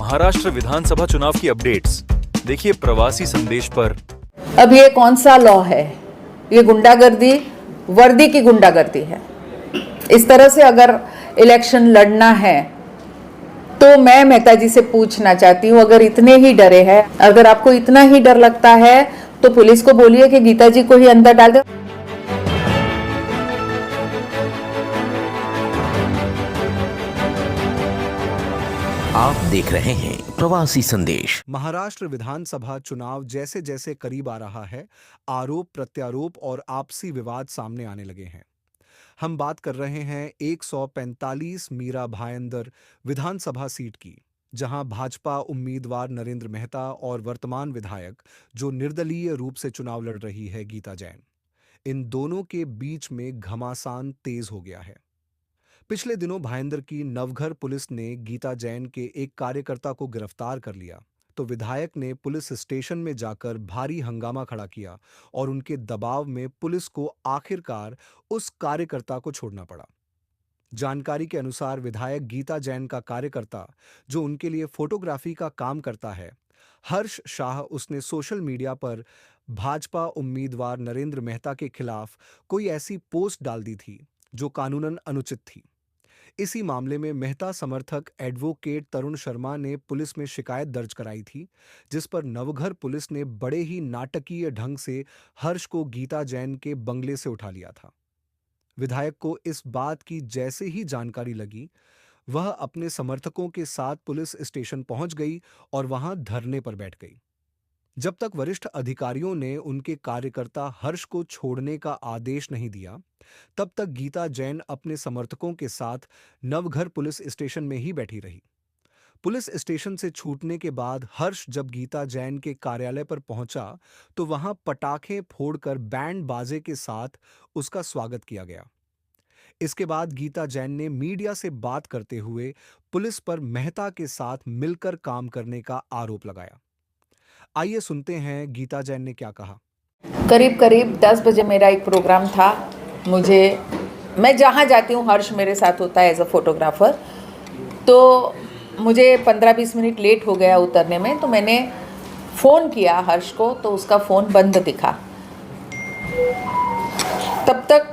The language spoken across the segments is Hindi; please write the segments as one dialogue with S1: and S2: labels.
S1: महाराष्ट्र विधानसभा चुनाव की अपडेट्स देखिए प्रवासी संदेश पर।
S2: अब ये कौन सा लॉ है? ये गुंडागर्दी, वर्दी की गुंडागर्दी है। इस तरह से अगर इलेक्शन लड़ना है तो मैं मेहता जी से पूछना चाहती हूँ, अगर इतने ही डरे हैं, अगर आपको इतना ही डर लगता है तो पुलिस को बोलिए कि गीता जी को ही अंदर डाल दे।
S3: आप देख रहे हैं प्रवासी संदेश।
S4: महाराष्ट्र विधानसभा चुनाव जैसे जैसे करीब आ रहा है, आरोप प्रत्यारोप और आपसी विवाद सामने आने लगे हैं। हम बात कर रहे हैं 145 मीरा भायंदर विधानसभा सीट की, जहां भाजपा उम्मीदवार नरेंद्र मेहता और वर्तमान विधायक जो निर्दलीय रूप से चुनाव लड़ रही है गीता जैन, इन दोनों के बीच में घमासान तेज हो गया है। पिछले दिनों भायंदर की नवघर पुलिस ने गीता जैन के एक कार्यकर्ता को गिरफ्तार कर लिया, तो विधायक ने पुलिस स्टेशन में जाकर भारी हंगामा खड़ा किया और उनके दबाव में पुलिस को आखिरकार उस कार्यकर्ता को छोड़ना पड़ा। जानकारी के अनुसार विधायक गीता जैन का कार्यकर्ता, जो उनके लिए फोटोग्राफी का काम करता है, हर्ष शाह, उसने सोशल मीडिया पर भाजपा उम्मीदवार नरेंद्र मेहता के खिलाफ कोई ऐसी पोस्ट डाल दी थी जो कानूनन अनुचित थी। इसी मामले में मेहता समर्थक एडवोकेट तरुण शर्मा ने पुलिस में शिकायत दर्ज कराई थी, जिस पर नवघर पुलिस ने बड़े ही नाटकीय ढंग से हर्ष को गीता जैन के बंगले से उठा लिया था। विधायक को इस बात की जैसे ही जानकारी लगी, वह अपने समर्थकों के साथ पुलिस स्टेशन पहुंच गई और वहां धरने पर बैठ गई। जब तक वरिष्ठ अधिकारियों ने उनके कार्यकर्ता हर्ष को छोड़ने का आदेश नहीं दिया, तब तक गीता जैन अपने समर्थकों के साथ नवघर पुलिस स्टेशन में ही बैठी रही। पुलिस स्टेशन से छूटने के बाद हर्ष जब गीता जैन के कार्यालय पर पहुंचा तो वहां पटाखे फोड़कर बैंड बाजे के साथ उसका स्वागत किया गया। इसके बाद गीता जैन ने मीडिया से बात करते हुए पुलिस पर मेहता के साथ मिलकर काम करने का आरोप लगाया। आइए सुनते हैं गीता जैन ने क्या कहा।
S2: करीब करीब 10 बजे मेरा एक प्रोग्राम था। मैं जहाँ जाती हूँ हर्ष मेरे साथ होता है एज अ फोटोग्राफर, तो मुझे 15-20 मिनट लेट हो गया उतरने में, तो मैंने फ़ोन किया हर्ष को, तो उसका फ़ोन बंद दिखा। तब तक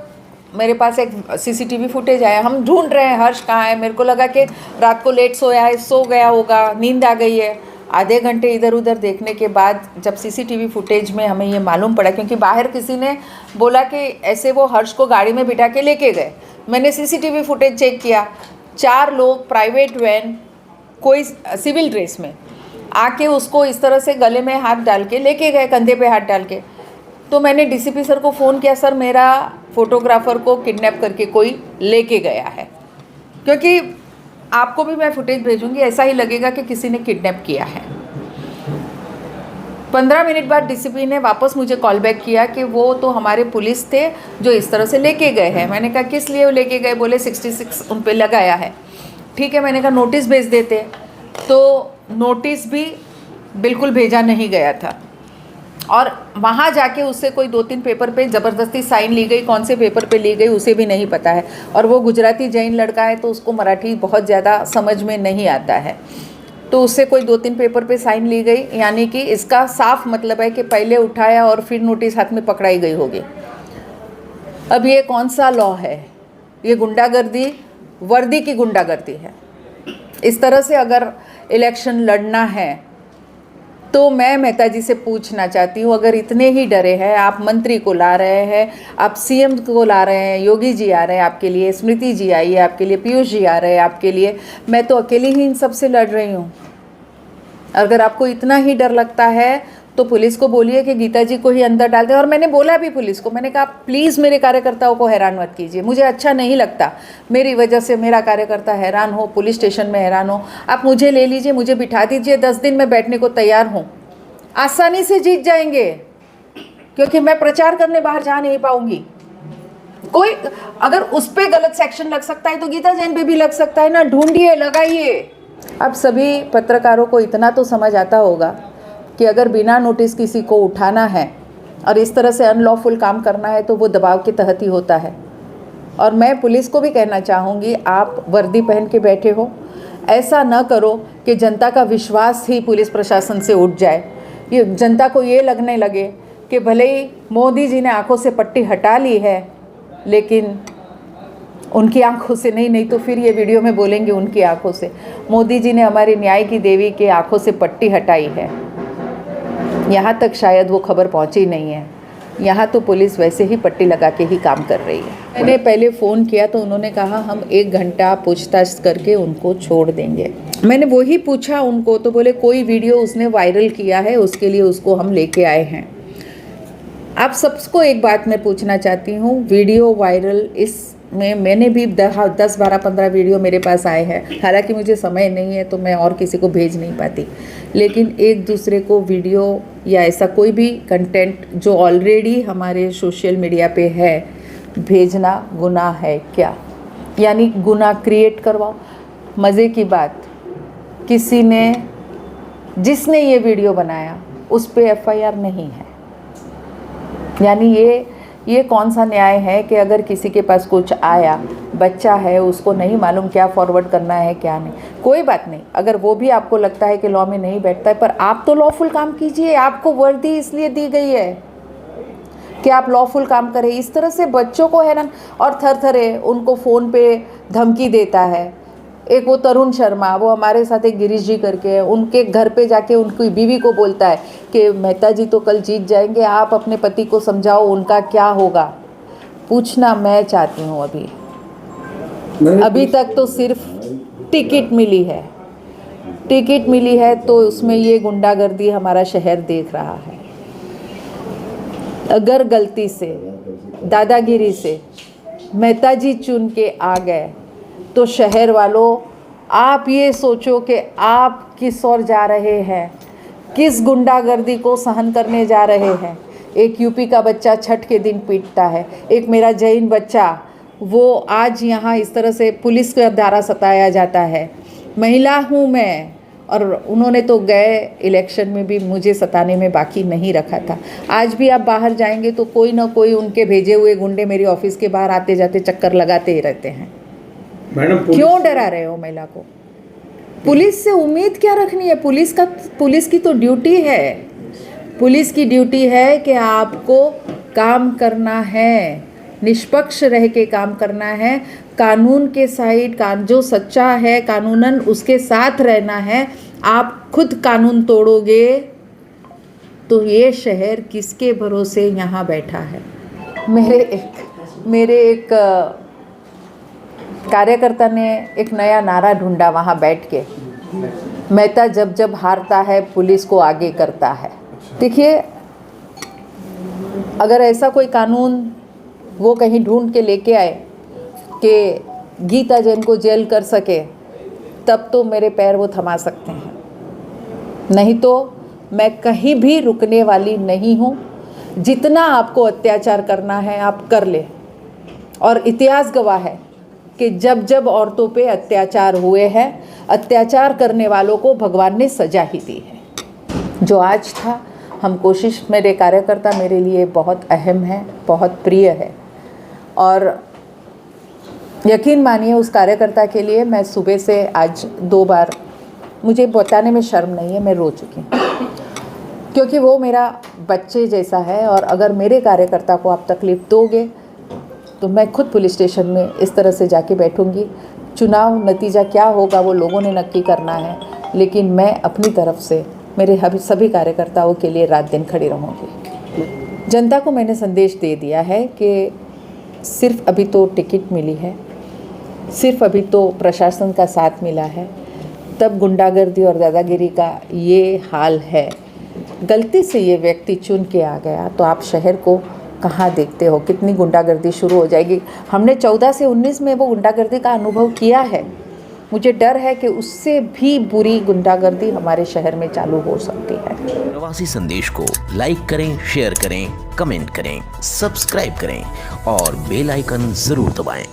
S2: मेरे पास एक सीसीटीवी फुटेज आया। हम ढूंढ रहे हैं हर्ष कहाँ है। मेरे को लगा कि रात को लेट सोया है, सो गया होगा, नींद आ गई है। आधे घंटे इधर उधर देखने के बाद जब सीसीटीवी फुटेज में हमें ये मालूम पड़ा, क्योंकि बाहर किसी ने बोला कि ऐसे वो हर्ष को गाड़ी में बिठा के लेके गए। मैंने सीसीटीवी फुटेज चेक किया, 4 लोग प्राइवेट वैन, कोई सिविल ड्रेस में आके उसको इस तरह से गले में हाथ डाल के लेके गए, कंधे पे हाथ डाल के। तो मैंने डीसीपी सर को फ़ोन किया, सर मेरा फोटोग्राफर को किडनैप करके कोई लेके गया है। क्योंकि आपको भी मैं फुटेज भेजूंगी, ऐसा ही लगेगा कि किसी ने किडनैप किया है। 15 मिनट बाद डीसीपी ने वापस मुझे कॉल बैक किया कि वो तो हमारे पुलिस थे जो इस तरह से लेके गए हैं। मैंने कहा किस लिए वो लेके गए? बोले 66 उन पे लगाया है। ठीक है, मैंने कहा नोटिस भेज देते, तो नोटिस भी बिल्कुल भेजा नहीं गया था। और वहाँ जाके उससे कोई 2-3 पेपर पे ज़बरदस्ती साइन ली गई, कौन से पेपर पे ली गई उसे भी नहीं पता है। और वो गुजराती जैन लड़का है तो उसको मराठी बहुत ज़्यादा समझ में नहीं आता है, तो उससे कोई 2-3 पेपर पे साइन ली गई। यानी कि इसका साफ मतलब है कि पहले उठाया और फिर नोटिस हाथ में पकड़ाई गई होगी। अब ये कौन सा लॉ है? ये गुंडागर्दी, वर्दी की गुंडागर्दी है। इस तरह से अगर इलेक्शन लड़ना है तो मैं मेहता जी से पूछना चाहती हूँ, अगर इतने ही डरे हैं, आप मंत्री को ला रहे हैं, आप सीएम को ला रहे हैं, योगी जी आ रहे हैं आपके लिए, स्मृति जी आई है आपके लिए, पीयूष जी आ रहे हैं आपके लिए, मैं तो अकेली ही इन सब से लड़ रही हूँ। अगर आपको इतना ही डर लगता है तो पुलिस को बोलिए कि गीता जी को ही अंदर डाल दें। और मैंने बोला भी पुलिस को, मैंने कहा प्लीज़ मेरे कार्यकर्ताओं को हैरान मत कीजिए, मुझे अच्छा नहीं लगता मेरी वजह से मेरा कार्यकर्ता हैरान हो, पुलिस स्टेशन में हैरान हो। आप मुझे ले लीजिए, मुझे बिठा दीजिए, 10 दिन में बैठने को तैयार हूँ। आसानी से जीत जाएंगे, क्योंकि मैं प्रचार करने बाहर जा नहीं पाऊंगी। कोई अगर उस पर गलत सेक्शन लग सकता है तो गीता जैन पे भी लग सकता है ना। ढूंढिए, लगाइए। अब सभी पत्रकारों को इतना तो समझ आता होगा कि अगर बिना नोटिस किसी को उठाना है और इस तरह से अनलॉफुल काम करना है तो वो दबाव के तहत ही होता है। और मैं पुलिस को भी कहना चाहूँगी, आप वर्दी पहन के बैठे हो, ऐसा न करो कि जनता का विश्वास ही पुलिस प्रशासन से उठ जाए। ये जनता को ये लगने लगे कि भले ही मोदी जी ने आंखों से पट्टी हटा ली है, लेकिन उनकी आंखों से नहीं तो फिर ये वीडियो में बोलेंगे उनकी आंखों से। मोदी जी ने हमारी न्याय की देवी के आंखों से पट्टी हटाई है। यहाँ तक शायद वो खबर पहुँची नहीं है। यहाँ तो पुलिस वैसे ही पट्टी लगा के ही काम कर रही है। मैंने पहले फ़ोन किया तो उन्होंने कहा हम 1 घंटा पूछताछ करके उनको छोड़ देंगे। मैंने वही पूछा उनको तो बोले कोई वीडियो उसने वायरल किया है, उसके लिए उसको हम लेके आए हैं। आप सबको एक बात मैं पूछना चाहती हूँ, वीडियो वायरल इसमें मैंने भी 10, 12, 15 वीडियो मेरे पास आए हैं। हालांकि मुझे समय नहीं है तो मैं और किसी को भेज नहीं पाती, लेकिन एक दूसरे को वीडियो या ऐसा कोई भी कंटेंट जो ऑलरेडी हमारे सोशल मीडिया पे है भेजना गुनाह है क्या? यानी गुनाह क्रिएट करवाओ। मज़े की बात, किसी ने जिसने ये वीडियो बनाया उस पे FIR नहीं है। यानी ये कौन सा न्याय है कि अगर किसी के पास कुछ आया, बच्चा है, उसको नहीं मालूम क्या फॉरवर्ड करना है क्या नहीं। कोई बात नहीं, अगर वो भी आपको लगता है कि लॉ में नहीं बैठता है, पर आप तो लॉफुल काम कीजिए। आपको वर्दी इसलिए दी गई है कि आप लॉफुल काम करें। इस तरह से बच्चों को हैरान और थरथरे उनको फ़ोन पे धमकी देता है। एक वो तरुण शर्मा, वो हमारे साथ एक गिरीश जी करके है, उनके घर पे जाके उनकी बीवी को बोलता है कि मेहता जी तो कल जीत जाएंगे, आप अपने पति को समझाओ उनका क्या होगा। पूछना मैं चाहती हूँ अभी तक तो सिर्फ टिकट मिली है। टिकट मिली है तो उसमें ये गुंडागर्दी हमारा शहर देख रहा है। अगर गलती से दादागिरी से मेहता जी चुन के आ गए तो शहर वालों आप ये सोचो कि आप किस ओर जा रहे हैं, किस गुंडागर्दी को सहन करने जा रहे हैं। एक यूपी का बच्चा छठ के दिन पीटता है, एक मेरा जैन बच्चा वो आज यहाँ इस तरह से पुलिस के द्वारा सताया जाता है। महिला हूँ मैं, और उन्होंने तो गए इलेक्शन में भी मुझे सताने में बाकी नहीं रखा था। आज भी आप बाहर जाएंगे तो कोई ना कोई उनके भेजे हुए गुंडे मेरी ऑफिस के बाहर आते जाते चक्कर लगाते ही रहते हैं।
S5: मैडम
S2: क्यों डरा रहे हो महिला को? पुलिस से उम्मीद क्या रखनी है? पुलिस की तो ड्यूटी है। पुलिस की ड्यूटी है कि आपको काम करना है, निष्पक्ष रह के काम करना है, कानून के साइड जो सच्चा है कानूनन उसके साथ रहना है। आप खुद कानून तोड़ोगे तो ये शहर किसके भरोसे यहाँ बैठा है? मेरे एक कार्यकर्ता ने एक नया नारा ढूंढा वहाँ बैठ के, मेहता जब हारता है पुलिस को आगे करता है। देखिए, अगर ऐसा कोई कानून वो कहीं ढूंढ के लेके आए कि गीता जैन को जेल कर सके, तब तो मेरे पैर वो थमा सकते हैं, नहीं तो मैं कहीं भी रुकने वाली नहीं हूँ। जितना आपको अत्याचार करना है आप कर ले। और इतिहास गवाह है कि जब औरतों पे अत्याचार हुए हैं, अत्याचार करने वालों को भगवान ने सजा ही दी है। जो आज था, हम कोशिश, मेरे कार्यकर्ता मेरे लिए बहुत अहम है, बहुत प्रिय है, और यकीन मानिए उस कार्यकर्ता के लिए मैं सुबह से आज 2 बार, मुझे बताने में शर्म नहीं है, मैं रो चुकी हूँ, क्योंकि वो मेरा बच्चे जैसा है। और अगर मेरे कार्यकर्ता को आप तकलीफ़ दोगे तो मैं खुद पुलिस स्टेशन में इस तरह से जाके बैठूंगी। चुनाव नतीजा क्या होगा वो लोगों ने नक्की करना है, लेकिन मैं अपनी तरफ से मेरे सभी कार्यकर्ताओं के लिए रात दिन खड़ी रहूँगी। जनता को मैंने संदेश दे दिया है कि सिर्फ अभी तो टिकट मिली है, सिर्फ अभी तो प्रशासन का साथ मिला है, तब गुंडागर्दी और दादागिरी का ये हाल है। गलती से ये व्यक्ति चुन के आ गया तो आप शहर को कहाँ देखते हो, कितनी गुंडागर्दी शुरू हो जाएगी। हमने 14 से 19 में वो गुंडागर्दी का अनुभव किया है। मुझे डर है कि उससे भी बुरी गुंडागर्दी हमारे शहर में चालू हो सकती है।
S3: प्रवासी संदेश को लाइक करें, शेयर करें, कमेंट करें, सब्सक्राइब करें और बेल आइकन जरूर दबाएं।